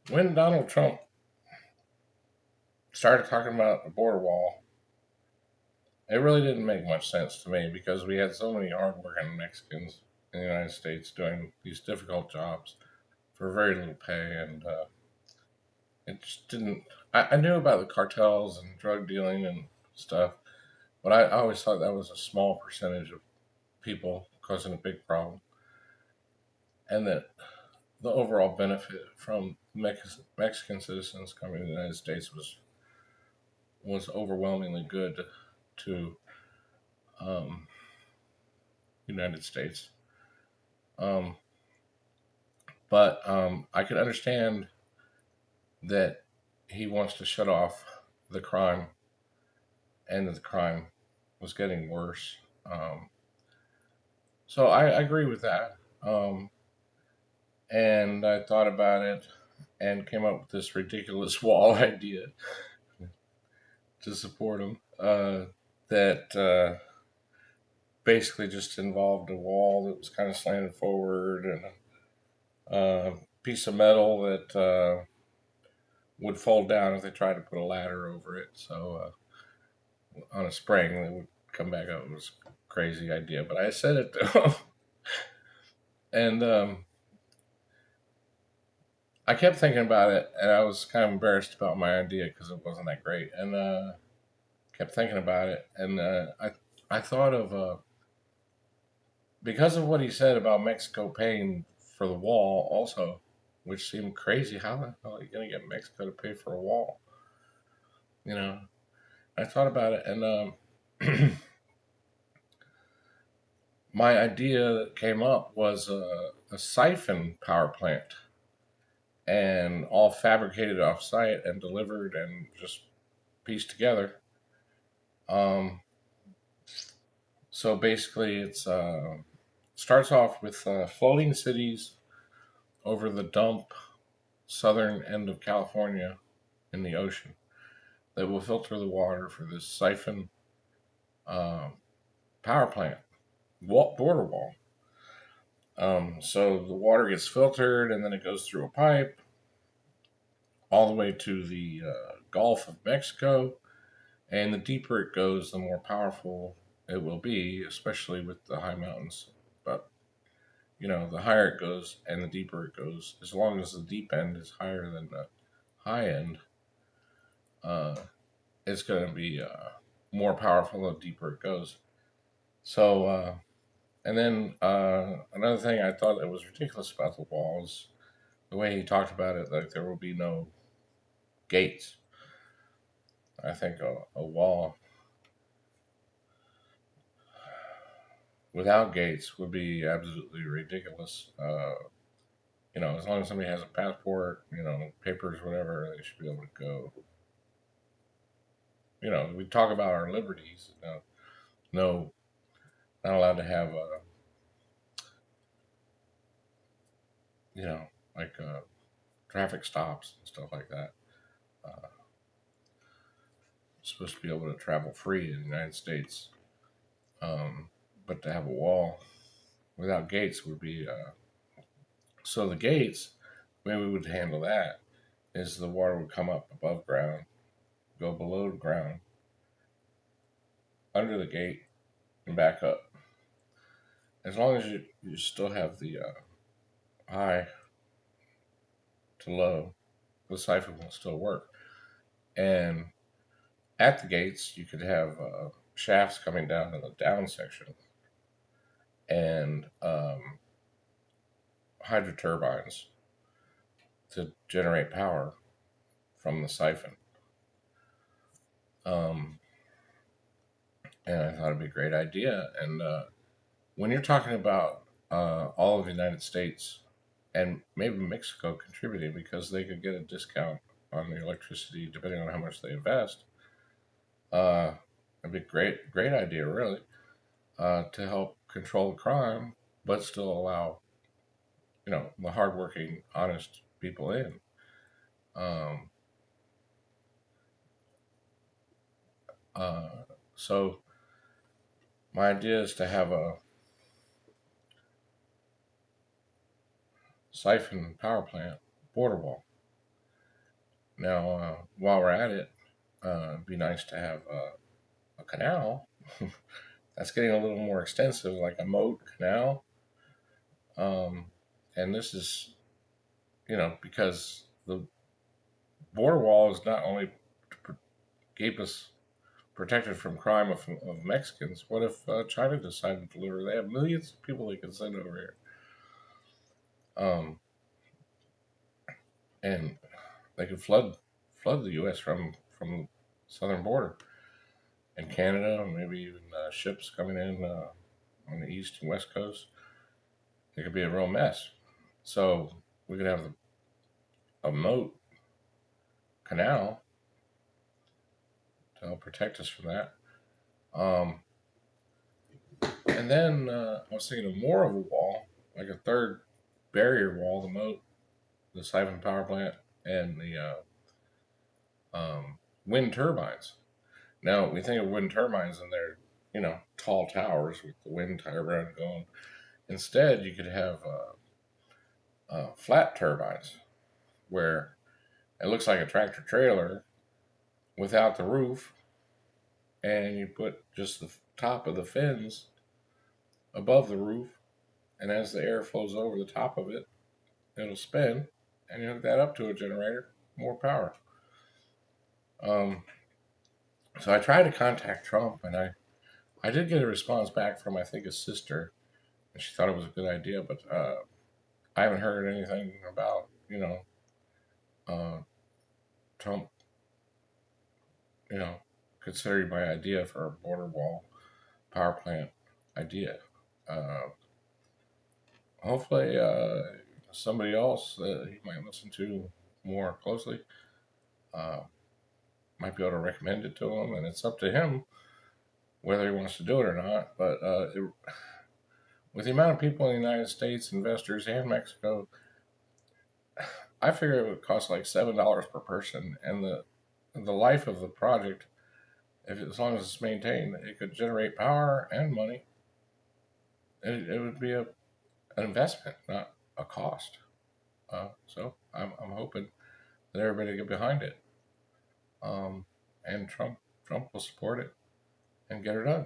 When Donald Trump started talking about the border wall, it really didn't make much sense to me because we had so many hardworking Mexicans in the United States doing these difficult jobs for very little pay, and it just didn't. I knew about the cartels and drug dealing and stuff, but I always thought that was a small percentage of people causing a big problem, and that the overall benefit from Mexican citizens coming to the United States was overwhelmingly good to um, United States. Um, but I could understand that he wants to shut off the crime, and that the crime was getting worse. Um, so I agree with that. And I thought about it and came up with this ridiculous wall idea to support him. That basically just involved a wall that was kind of slanted forward and a piece of metal that would fold down if they tried to put a ladder over it. So on a spring, it would come back up. It was a crazy idea, but I said it to and I kept thinking about it, and I was kind of embarrassed about my idea because it wasn't that great, and kept thinking about it, and I thought of because of what he said about Mexico paying for the wall, also, which seemed crazy. How the hell are you going to get Mexico to pay for a wall? You know, I thought about it, and my idea that came up was a siphon power plant, and all fabricated off site and delivered and just pieced together. Um, so basically, it's starts off with floating cities over the dump southern end of California in the ocean that will filter the water for this siphon um, power plant border wall. So the water gets filtered and then it goes through a pipe all the way to the Gulf of Mexico. And the deeper it goes, the more powerful it will be, especially with the high mountains. But the higher it goes and the deeper it goes, as long as the deep end is higher than the high end, uh, it's going to be more powerful the deeper it goes. So, and then another thing I thought that was ridiculous about the walls, the way he talked about it, like there will be no gates. I think a wall without gates would be absolutely ridiculous. As long as somebody has a passport, papers, whatever, they should be able to go. We talk about our liberties. No, not allowed to have, you know, like traffic stops and stuff like that. Uh, Supposed to be able to travel free in the United States, um, but to have a wall without gates would be. So the gates, the way we would handle that is the water would come up above ground, go below the ground, under the gate, and back up. As long as you still have the high to low, the siphon will still work. And at the gates, you could have shafts coming down in the down section and hydro turbines to generate power from the siphon. Um, and I thought it'd be a great idea. And when you're talking about all of the United States and maybe Mexico contributing because they could get a discount on the electricity depending on how much they invest, it'd be a great idea, really, to help control crime, but still allow the hardworking, honest people in. Um, uh, so my idea is to have a siphon power plant border wall. Now, while we're at it, it'd be nice to have a canal that's getting a little more extensive, like a moat canal. Um, and this is, because the border wall is not only to keep us protected from crime of Mexicans. What if China decided to deliver? They have millions of people they can send over here, and they could flood the U.S. from the southern border and Canada, and maybe even ships coming in on the east and west coast. It could be a real mess. So we could have a moat canal to help protect us from that. Um, and then I was thinking of more of a wall, like a third barrier wall, the moat, the Siphon power plant, and the wind turbines. Now we think of wind turbines and they're tall towers with the wind turbine going. Instead, you could have flat turbines where it looks like a tractor trailer without the roof, and you put just the top of the fins above the roof, and as the air flows over the top of it, it'll spin, and you hook that up to a generator, more power. Um, so I tried to contact Trump, and I did get a response back from I think his sister, and she thought it was a good idea, but I haven't heard anything about uh, Trump you know considering my idea for a border wall power plant idea. Uh, Hopefully, somebody else that he might listen to more closely uh, might be able to recommend it to him, and it's up to him whether he wants to do it or not. But with the amount of people in the United States, investors, and Mexico, I figure it would cost like $7 per person, and the life of the project, if as long as it's maintained, it could generate power and money. It would be an investment, not a cost. So I'm hoping that everybody get behind it, and Trump will support it and get her done.